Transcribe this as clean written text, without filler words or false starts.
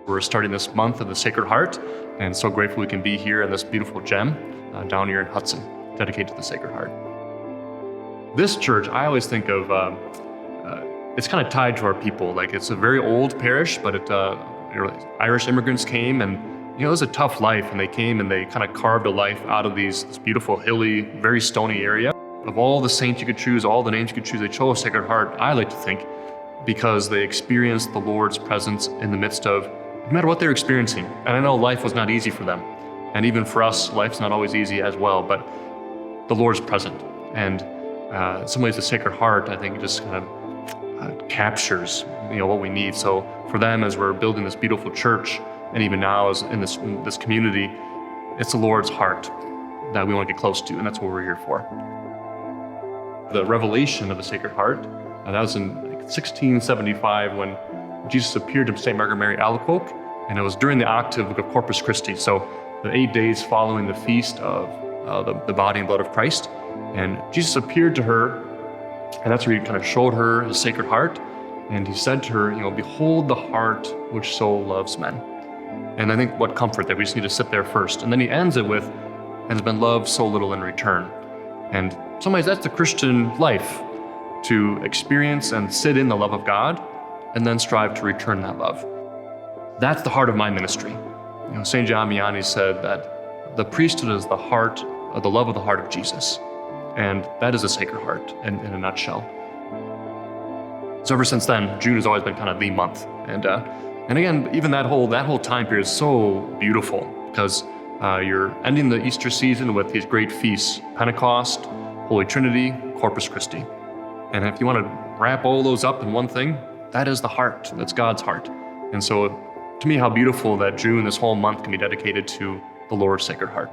We're starting this month of the Sacred Heart, and so grateful we can be here in this beautiful gem down here in Hudson, dedicated to the Sacred Heart. This church, I always think of, it's kind of tied to our people. Like, it's a very old parish, but Irish immigrants came, and it was a tough life, and they came and they kind of carved a life out of this beautiful, hilly, very stony area. Of all the saints you could choose, all the names you could choose, they chose Sacred Heart, I like to think, because they experienced the Lord's presence in the midst of no matter what they're experiencing. And I know life was not easy for them. And even for us, life's not always easy as well, but the Lord's present. And in some ways, the Sacred Heart, I think, just kind of captures what we need. So for them, as we're building this beautiful church, and even now as in this community, it's the Lord's heart that we want to get close to, and that's what we're here for. The revelation of the Sacred Heart, that was in 1675 when Jesus appeared to St. Margaret Mary Alacoque, and it was during the octave of Corpus Christi, so the 8 days following the feast of the body and blood of Christ. And Jesus appeared to her, and that's where he kind of showed her his Sacred Heart, and he said to her, behold the heart which so loves men. And I think what comfort that we just need to sit there first. And then he ends it with, and has been loved so little in return. And in some ways that's the Christian life, to experience and sit in the love of God, and then strive to return that love. That's the heart of my ministry. St. John Vianney said that the priesthood is the heart, the love of the heart of Jesus. And that is a Sacred Heart in a nutshell. So ever since then, June has always been kind of the month. And again, even that whole time period is so beautiful, because you're ending the Easter season with these great feasts: Pentecost, Holy Trinity, Corpus Christi. And if you want to wrap all those up in one thing, that is the heart. That's God's heart. And so to me, how beautiful that June, this whole month, can be dedicated to the Lord's Sacred Heart.